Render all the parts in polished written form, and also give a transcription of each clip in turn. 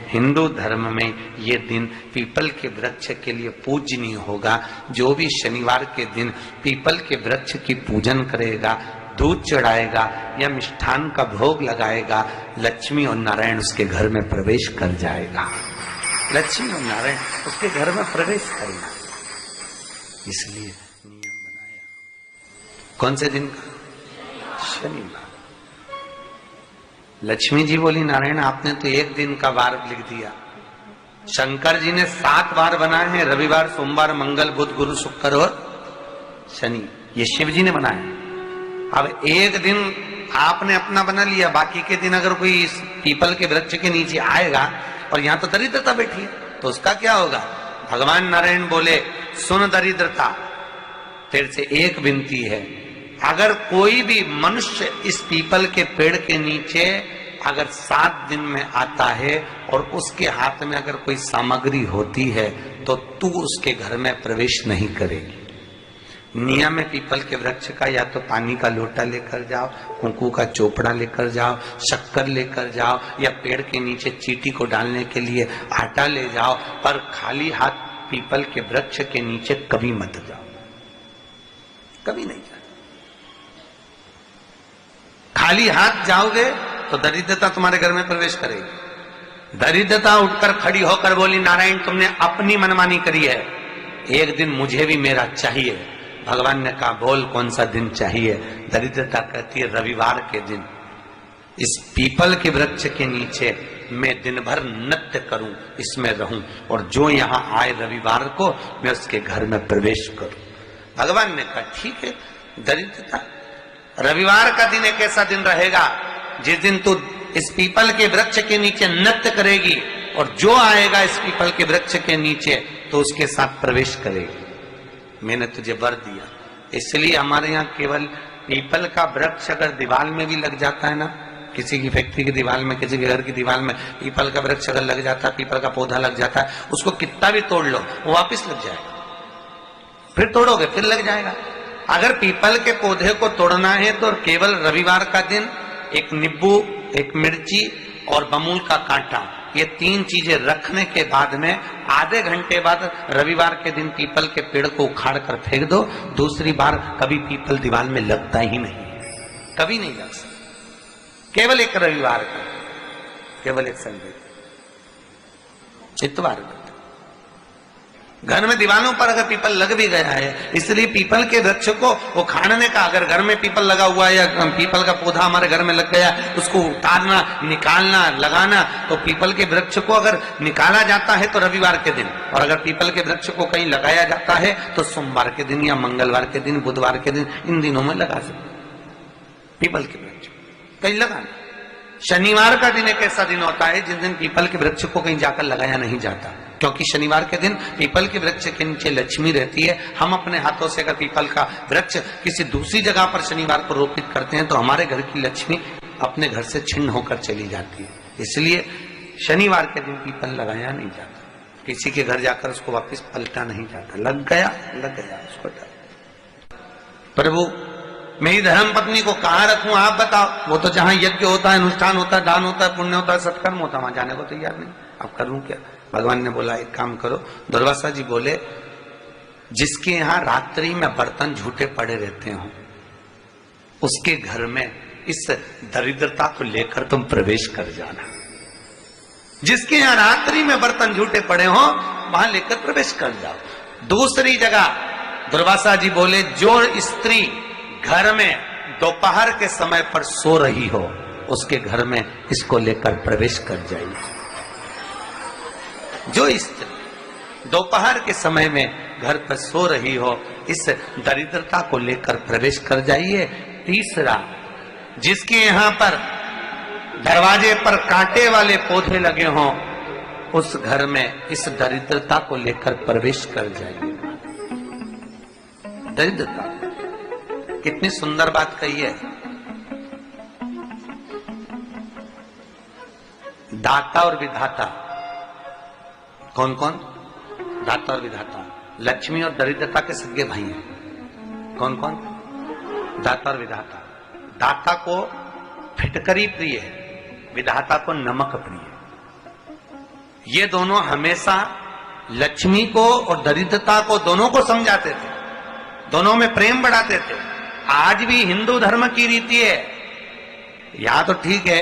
हिंदू धर्म में ये दिन पीपल के वृक्ष के लिए पूजनीय होगा। जो भी शनिवार के दिन पीपल के वृक्ष की पूजन करेगा, दूध चढ़ाएगा या मिष्ठान का भोग लगाएगा, लक्ष्मी और नारायण उसके घर में प्रवेश कर जाएगा। लक्ष्मी और नारायण उसके घर में प्रवेश करेगा, इसलिए नियम बनाया। कौन से दिन का? शनिवार। लक्ष्मी जी बोली, नारायण आपने तो एक दिन का वार लिख दिया। शंकर जी ने 7 वार बनाए हैं, रविवार, सोमवार, मंगल, बुध, गुरु, शुक्र और शनि। ये शिव जी ने बनाया। अब एक दिन आपने अपना बना लिया, बाकी के दिन अगर कोई इस पीपल के वृक्ष के नीचे आएगा और यहां तो दरिद्रता बैठी है, तो उसका क्या होगा? भगवान नारायण बोले, सुन दरिद्रता, तेरे से एक विनती है, अगर कोई भी मनुष्य इस पीपल के पेड़ के नीचे अगर 7 दिन में आता है और उसके हाथ में अगर कोई सामग्री होती है तो तू उसके घर में प्रवेश नहीं करेगी। नियम है पीपल के वृक्ष का, या तो पानी का लोटा लेकर जाओ, कुंकू का चोपड़ा लेकर जाओ, शक्कर लेकर जाओ, या पेड़ के नीचे चींटी को डालने के लिए आटा ले जाओ, पर खाली हाथ पीपल के वृक्ष के नीचे कभी मत जाओ, कभी नहीं जाओ। खाली हाथ जाओगे तो दरिद्रता तुम्हारे घर में प्रवेश करेगी। दरिद्रता उठकर खड़ी होकर बोली, नारायण तुमने अपनी मनमानी करी है, एक दिन मुझे भी मेरा चाहिए। भगवान ने कहा, बोल कौन सा दिन चाहिए? दरिद्रता कहती है, रविवार के दिन इस पीपल के वृक्ष के नीचे मैं दिन भर नृत्य करूं, इसमें रहूं, और जो यहां आए रविवार को मैं उसके घर में प्रवेश करूं। भगवान ने कहा, ठीक है। दरिद्रता, रविवार का दिन एक ऐसा दिन रहेगा जिस दिन तू इस पीपल के वृक्ष के नीचे नृत्य करेगी, और जो आएगा इस पीपल के वृक्ष के नीचे तो उसके साथ प्रवेश करेगी। मैंने तुझे वर दिया। इसलिए हमारे यहाँ केवल पीपल का वृक्ष अगर दीवार में भी लग जाता है ना, किसी की फैक्ट्री की दीवार में, किसी के घर की दीवार में पीपल का वृक्ष अगर लग जाता है, पीपल का पौधा लग जाता है, उसको कितना भी तोड़ लो वो वापिस लग जाएगा। फिर तोड़ोगे फिर लग जाएगा। अगर पीपल के पौधे को तोड़ना है तो केवल रविवार का दिन एक नींबू, एक मिर्ची और बमूल का कांटा, ये 3 चीजें रखने के बाद में आधे घंटे बाद रविवार के दिन पीपल के पेड़ को उखाड़ कर फेंक दो। दूसरी बार कभी पीपल दीवार में लगता ही नहीं, कभी नहीं लग सकता। केवल एक रविवार का, केवल एक संडे, इतवार का। घर में दीवारों पर अगर पीपल लग भी गया है, इसलिए पीपल के वृक्ष को उखाड़ने का, अगर घर में पीपल लगा हुआ है या पीपल का पौधा हमारे घर में लग गया, उसको उतारना, निकालना, लगाना, तो पीपल के वृक्ष को अगर निकाला जाता है तो रविवार के दिन, और अगर पीपल के वृक्ष को कहीं लगाया जाता है तो सोमवार के दिन या मंगलवार के दिन, बुधवार के दिन, इन दिनों में लगा सकते पीपल के वृक्ष कहीं लगाना। शनिवार का दिन एक ऐसा दिन होता है जिस दिन पीपल के वृक्ष को कहीं जाकर लगाया नहीं जाता, क्योंकि शनिवार के दिन पीपल के वृक्ष के नीचे लक्ष्मी रहती है। हम अपने हाथों से अगर पीपल का वृक्ष किसी दूसरी जगह पर शनिवार को रोपित करते हैं तो हमारे घर की लक्ष्मी अपने घर से छिन्न होकर चली जाती है। इसलिए शनिवार के दिन पीपल लगाया नहीं जाता, किसी के घर जाकर उसको वापिस पलटा नहीं जाता। लग गया उसको डाल। प्रभु मेरी धर्म पत्नी को कहाँ रखूं आप बताओ? वो तो जहां यज्ञ होता है, अनुष्ठान होता है, दान होता है, पुण्य होता है, सत्कर्म होता है, वहां जाने को तैयार नहीं। अब करूं क्या? भगवान ने बोला, एक काम करो। दुर्वासा जी बोले, जिसके यहां रात्रि में बर्तन झूठे पड़े रहते हो, उसके घर में इस दरिद्रता को लेकर तुम प्रवेश कर जाना। जिसके यहां रात्रि में बर्तन झूठे पड़े हो वहां लेकर प्रवेश कर जाओ। दूसरी जगह दुर्वासा जी बोले, जो स्त्री घर में दोपहर के समय पर सो रही हो उसके घर में इसको लेकर प्रवेश कर जाइए। जो स्त्री दोपहर के समय में घर पर सो रही हो, इस दरिद्रता को लेकर प्रवेश कर जाइए। तीसरा, जिसके यहां पर दरवाजे पर कांटे वाले पौधे लगे हों उस घर में इस दरिद्रता को लेकर प्रवेश कर जाइए। दरिद्रता, कितनी सुंदर बात कही है। दाता और विधाता, कौन कौन? दाता और विधाता। लक्ष्मी और दरिद्रता के सगे भाई हैं। कौन कौन? दाता और विधाता। दाता को फिटकरी प्रिय है, विधाता को नमक प्रिय है। ये दोनों हमेशा लक्ष्मी को और दरिद्रता को दोनों को समझाते थे, दोनों में प्रेम बढ़ाते थे। आज भी हिंदू धर्म की रीति है, यहां तो ठीक है,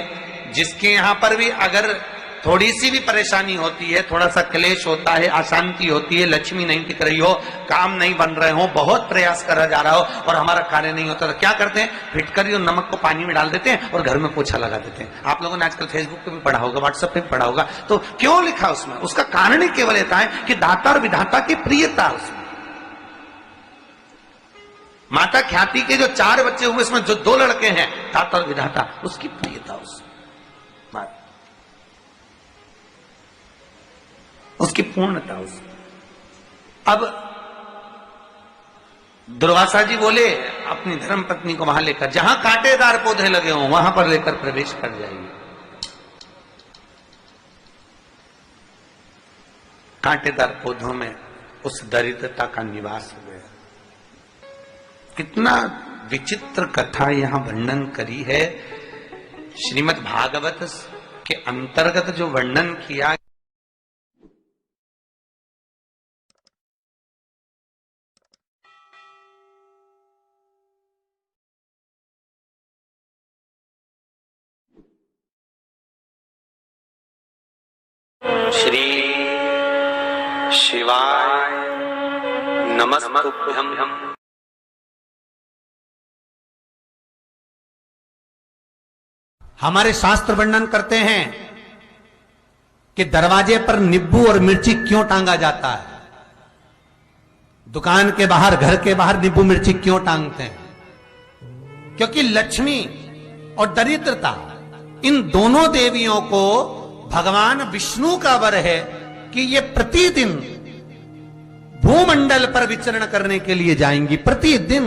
जिसके यहां पर भी अगर थोड़ी सी भी परेशानी होती है, थोड़ा सा क्लेश होता है, अशांति होती है, लक्ष्मी नहीं टिक रही हो, काम नहीं बन रहे हो, बहुत प्रयास करा जा रहा हो और हमारा कार्य नहीं होता, तो क्या करते हैं, फिटकरी और नमक को पानी में डाल देते हैं और घर में पोछा लगा देते हैं। आप लोगों ने आजकल फेसबुक पे भी पढ़ा होगा, व्हाट्सएप पे भी पढ़ा होगा। तो क्यों लिखा उसमें? उसका कारण ही केवल ये है कि दाता और विधाता की प्रियता उसमें। माता ख्याति के जो 4 बच्चे हुए, इसमें जो 2 लड़के हैं, दाता और विधाता, उसकी प्रियता उसकी पूर्णता उसकी। अब दुर्वासा जी बोले अपनी धर्म पत्नी को वहां लेकर, जहां कांटेदार पौधे लगे हों वहां पर लेकर प्रवेश कर जाइए। कांटेदार पौधों में उस दरिद्रता का निवास हो गया। कितना विचित्र कथा यहां वर्णन करी है। श्रीमद् भागवत के अंतर्गत जो वर्णन किया, श्री शिवाय नमस्तुभ्यं। हमारे शास्त्र वर्णन करते हैं कि दरवाजे पर नींबू और मिर्ची क्यों टांगा जाता है। दुकान के बाहर, घर के बाहर नींबू मिर्ची क्यों टांगते हैं? क्योंकि लक्ष्मी और दरिद्रता, इन दोनों देवियों को भगवान विष्णु का वर है कि ये प्रतिदिन भूमंडल पर विचरण करने के लिए जाएंगी। प्रतिदिन,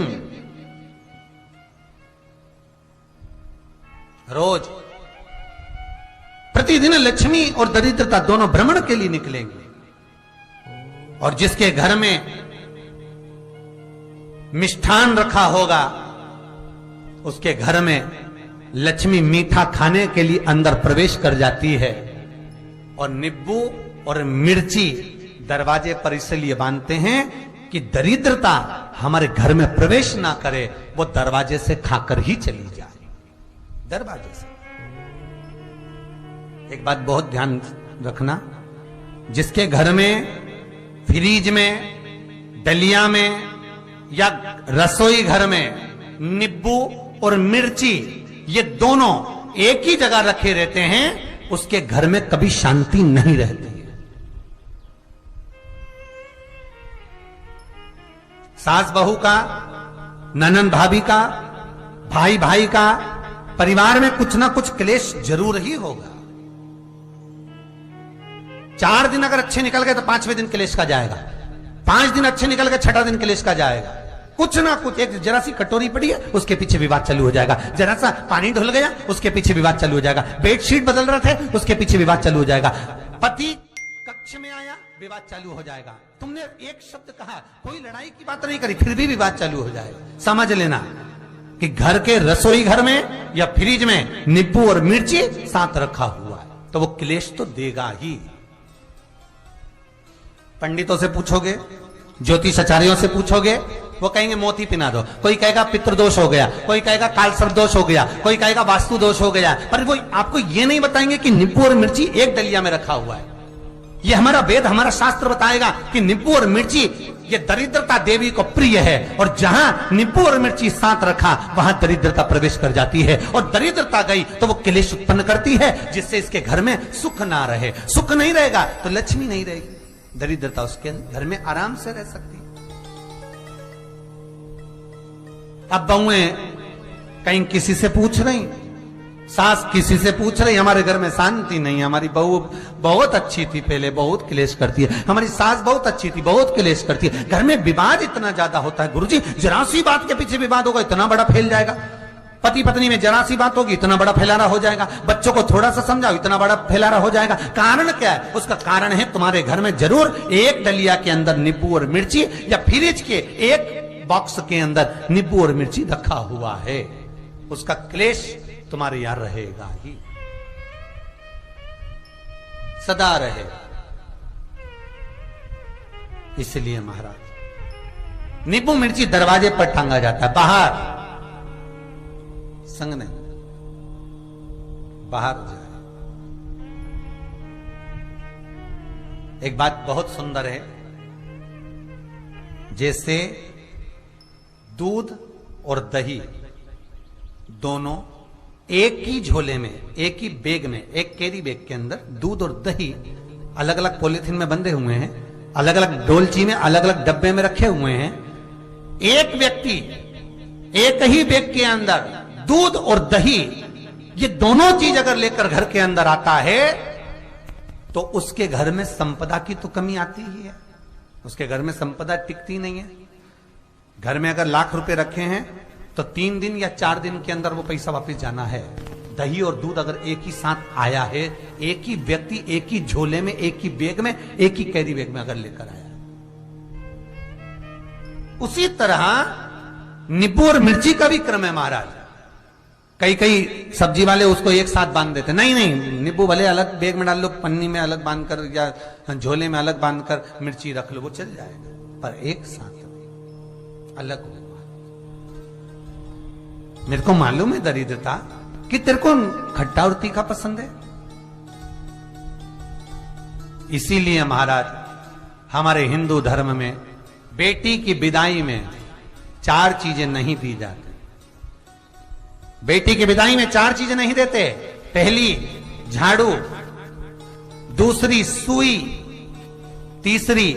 रोज, प्रतिदिन लक्ष्मी और दरिद्रता दोनों भ्रमण के लिए निकलेंगे। और जिसके घर में मिष्ठान रखा होगा, उसके घर में लक्ष्मी मीठा खाने के लिए अंदर प्रवेश कर जाती है। और नींबू और मिर्ची दरवाजे पर इसलिए बांधते हैं कि दरिद्रता हमारे घर में प्रवेश ना करे, वो दरवाजे से खाकर ही चली जाए। दरवाजे से। एक बात बहुत ध्यान रखना, जिसके घर में फ्रिज में, डलिया में या रसोई घर में नींबू और मिर्ची ये दोनों एक ही जगह रखे रहते हैं, उसके घर में कभी शांति नहीं रहती है। सास बहू का, ननंद भाभी का, भाई भाई का, परिवार में कुछ ना कुछ क्लेश जरूर ही होगा। 4 दिन अगर अच्छे निकल गए तो 5वें दिन क्लेश का जाएगा। 5 दिन अच्छे निकल गए, 6ठा दिन क्लेश का जाएगा। कुछ ना कुछ, एक जरा सी कटोरी पड़ी है उसके पीछे विवाद चालू हो जाएगा, जरा सा पानी ढुल गया उसके पीछे विवाद चालू हो जाएगा, बेडशीट बदल रहे थे उसके पीछे विवाद चालू हो जाएगा, पति कक्ष में आया विवाद चालू हो जाएगा। तुमने एक शब्द कहा, कोई लड़ाई की बात नहीं करी, फिर भी विवाद चालू हो जाएगा। समझ लेना कि घर के रसोई घर में या फ्रिज में नींबू और मिर्ची साथ रखा हुआ है तो वो क्लेश तो देगा ही। पंडितों से पूछोगे, ज्योतिषाचार्यों से पूछोगे, वो कहेंगे मोती पिना दो, कोई कहेगा पितृदोष हो गया, कोई कहेगा काल सर्प दोष हो गया, कोई कहेगा वास्तु दोष हो गया, पर वो आपको ये नहीं बताएंगे कि नींबू और मिर्ची एक डलिया में रखा हुआ है। ये हमारा वेद, हमारा शास्त्र बताएगा कि नींबू और मिर्ची ये दरिद्रता देवी को प्रिय है, और जहां नींबू और मिर्ची साथ रखा वहां दरिद्रता प्रवेश कर जाती है, और दरिद्रता गई तो वो क्लेश उत्पन्न करती है, जिससे इसके घर में सुख ना रहे। सुख नहीं रहेगा तो लक्ष्मी नहीं रहेगी, दरिद्रता उसके घर में आराम से रह सकती है। अब बहुएं कहीं किसी से पूछ रही, सास किसी से पूछ रही, हमारे घर में शांति नहीं, हमारी बहू बहुत अच्छी थी, पहले बहुत क्लेश करती है, हमारी सास बहुत अच्छी थी, बहुत क्लेश करती है, घर में विवाद इतना ज्यादा होता है। गुरुजी, जरा सी बात के पीछे विवाद होगा, इतना बड़ा फैल जाएगा। पति पत्नी में जरा सी बात होगी, इतना बड़ा फैलाना हो जाएगा। बच्चों को थोड़ा सा समझाओ, इतना बड़ा फैलाना हो जाएगा। कारण क्या है? उसका कारण है तुम्हारे घर में जरूर एक डलिया के अंदर नींबू और मिर्ची, या फ्रिज के एक बॉक्स के अंदर नींबू और मिर्ची रखा हुआ है। उसका क्लेश तुम्हारे यहां रहेगा ही, सदा रहेगा। इसलिए महाराज नींबू मिर्ची दरवाजे पर टांगा जाता है, बाहर, संग नहीं, बाहर जाए। एक बात बहुत सुंदर है, जैसे दूध और दही दोनों एक ही झोले में, एक ही बैग में, एक कैरी बैग के अंदर दूध और दही अलग अलग पॉलिथीन में बंधे हुए हैं, अलग अलग डोलची में, अलग अलग डब्बे में रखे हुए हैं। एक व्यक्ति एक ही बैग के अंदर दूध और दही, ये दोनों चीज अगर लेकर घर के अंदर आता है तो उसके घर में संपदा की तो कमी आती ही है, उसके घर में संपदा टिकती नहीं है। घर में अगर लाख रुपए रखे हैं तो 3 दिन या 4 दिन के अंदर वो पैसा वापस जाना है। दही और दूध अगर एक ही साथ आया है, एक ही व्यक्ति एक ही झोले में, एक ही बैग में, एक ही कैरी बैग में अगर लेकर आया, उसी तरह नींबू और मिर्ची का भी क्रम है महाराज। कई कई सब्जी वाले उसको एक साथ बांध देते, नहीं नहीं, नींबू भले अलग बैग में डाल लो, पन्नी में अलग बांध कर या झोले में अलग बांध कर मिर्ची रख लो, वो चल जाएगा, पर एक साथ अलग होगा। मेरे को मालूम है दरिद्रता कि तेरे को खट्टा और तीखा पसंद है, इसीलिए महाराज हमारे हिंदू धर्म में बेटी की विदाई में 4 चीजें नहीं दी जाती। बेटी की विदाई में 4 चीजें नहीं देते। पहली झाड़ू, दूसरी सुई, तीसरी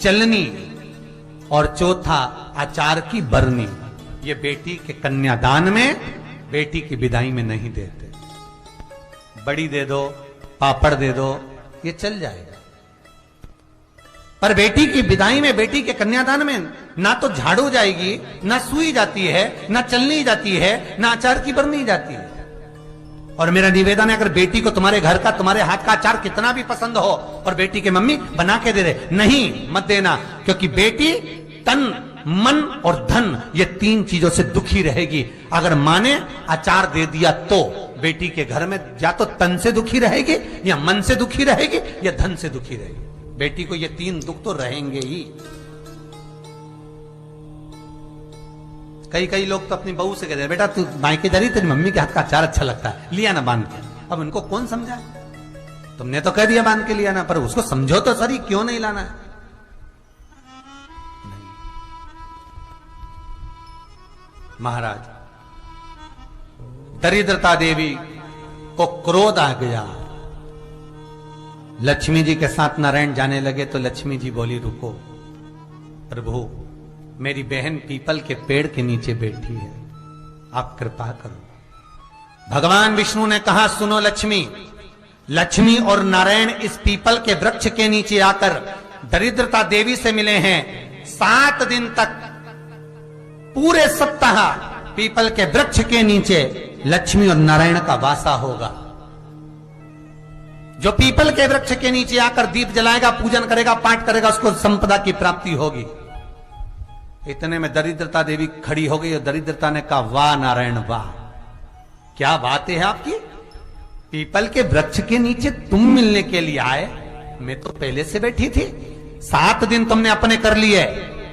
चलनी और चौथा अचार की बरनी। ये बेटी के कन्यादान में, बेटी की विदाई में नहीं देते। बड़ी दे दो, पापड़ दे दो, ये चल जाएगा, पर बेटी की विदाई में, बेटी के कन्यादान में ना तो झाड़ू जाएगी, ना सुई जाती है, ना चलनी जाती है, ना अचार की बरनी जाती है। और मेरा निवेदन है, अगर बेटी को तुम्हारे घर का, तुम्हारे हाथ का अचार कितना भी पसंद हो और बेटी के मम्मी बना के दे दे, नहीं मत देना, क्योंकि बेटी तन, मन और धन, ये 3 चीजों से दुखी रहेगी। अगर माँ ने अचार दे दिया तो बेटी के घर में या तो तन से दुखी रहेगी, या मन से दुखी रहेगी, या धन से दुखी रहेगी। बेटी को ये 3 दुख तो रहेंगे ही। कई कई लोग तो अपनी बहू से कहते हैं, बेटा तू मायके जा रही, तेरी मम्मी के हाथ का अचार अच्छा लगता है, लिया ना बांध के। अब उनको कौन समझाए? तुमने तो कह दिया बांध के लिया ना, पर उसको समझो तो सही, क्यों नहीं लाना है? महाराज दरिद्रता देवी को क्रोध आ गया। लक्ष्मी जी के साथ नारायण जाने लगे तो लक्ष्मी जी बोली, रुको प्रभु, मेरी बहन पीपल के पेड़ के नीचे बैठी है, आप कृपा करो। भगवान विष्णु ने कहा, सुनो लक्ष्मी, लक्ष्मी और नारायण इस पीपल के वृक्ष के नीचे आकर दरिद्रता देवी से मिले हैं। 7 दिन तक, पूरे सप्ताह पीपल के वृक्ष के नीचे लक्ष्मी और नारायण का वासा होगा। जो पीपल के वृक्ष के नीचे आकर दीप जलाएगा, पूजन करेगा, पाठ करेगा, उसको संपदा की प्राप्ति होगी। इतने में दरिद्रता देवी खड़ी हो गई और दरिद्रता ने कहा, वाह नारायण वाह, क्या बातें हैं आपकी, पीपल के वृक्ष के नीचे तुम मिलने के लिए आए, मैं तो पहले से बैठी थी। 7 दिन तुमने अपने कर लिए,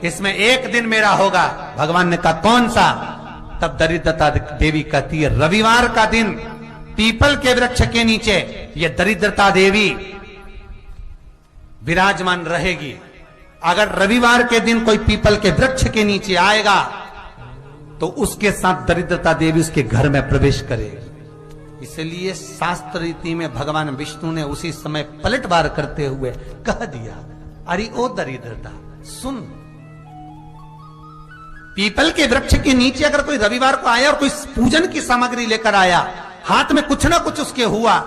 इसमें 1 दिन मेरा होगा। भगवान ने कहा, कौन सा? तब दरिद्रता देवी कहती है, रविवार का दिन पीपल के वृक्ष के नीचे ये दरिद्रता देवी विराजमान रहेगी। अगर रविवार के दिन कोई पीपल के वृक्ष के नीचे आएगा तो उसके साथ दरिद्रता देवी उसके घर में प्रवेश करेगी। इसलिए शास्त्र रीति में भगवान विष्णु ने उसी समय पलटवार करते हुए कह दिया, अरे ओ दरिद्रता सुन, पीपल के वृक्ष के नीचे अगर कोई रविवार को आया और कोई पूजन की सामग्री लेकर आया, हाथ में कुछ ना कुछ उसके हुआ,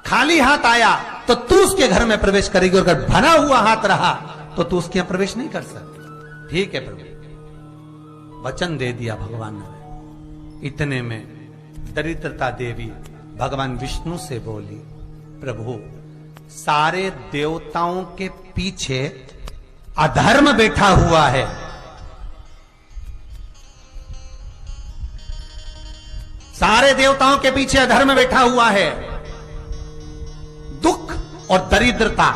खाली हाथ आया तो तू उसके घर में प्रवेश करेगी, और अगर भरा हुआ हाथ रहा तो तू उसके यहां प्रवेश नहीं कर सकती। ठीक है प्रभु, वचन दे दिया भगवान ने। इतने में दरिद्रता देवी भगवान विष्णु से बोली, प्रभु सारे देवताओं के पीछे अधर्म बैठा हुआ है, सारे देवताओं के पीछे अधर्म बैठा हुआ है, दुख और दरिद्रता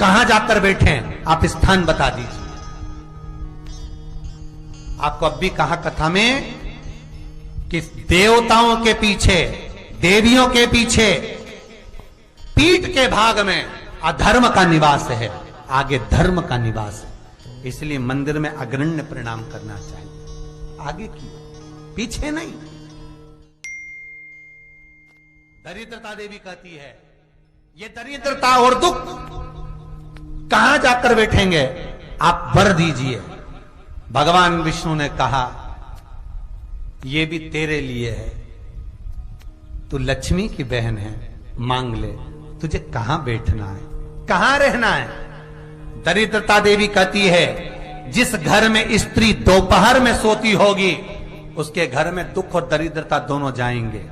कहां जाकर बैठे हैं, आप स्थान बता दीजिए। आपको अब भी कहा कथा में कि देवताओं के पीछे, देवियों के पीछे, पीठ के भाग में अधर्म का निवास है, आगे धर्म का निवास है। इसलिए मंदिर में अग्रण्य प्रणाम करना चाहिए, आगे की, पीछे नहीं। दरिद्रता देवी कहती है ये दरिद्रता और दुख कहां जाकर बैठेंगे, आप वर दीजिए। भगवान विष्णु ने कहा ये भी तेरे लिए है, तू लक्ष्मी की बहन है, मांग ले, तुझे कहां बैठना है, कहां रहना है। दरिद्रता देवी कहती है जिस घर में स्त्री दोपहर में सोती होगी उसके घर में दुख और दरिद्रता दोनों जाएंगे।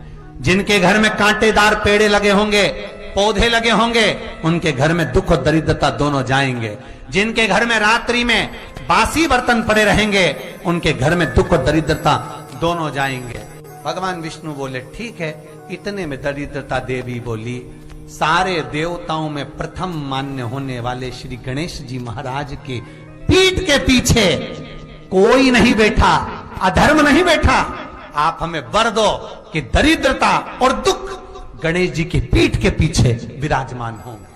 जिनके घर में कांटेदार पेड़े लगे होंगे, पौधे लगे होंगे, उनके घर में दुख और दरिद्रता दोनों जाएंगे। जिनके घर में रात्रि में बासी बर्तन पड़े रहेंगे उनके घर में दुख और दरिद्रता दोनों जाएंगे। भगवान विष्णु बोले ठीक है। इतने में दरिद्रता देवी बोली सारे देवताओं में प्रथम मान्य होने वाले श्री गणेश जी महाराज के पीठ के पीछे कोई नहीं बैठा, अधर्म नहीं बैठा। आप हमें वर दो कि दरिद्रता और दुख गणेश जी की पीठ के पीछे विराजमान होंगे।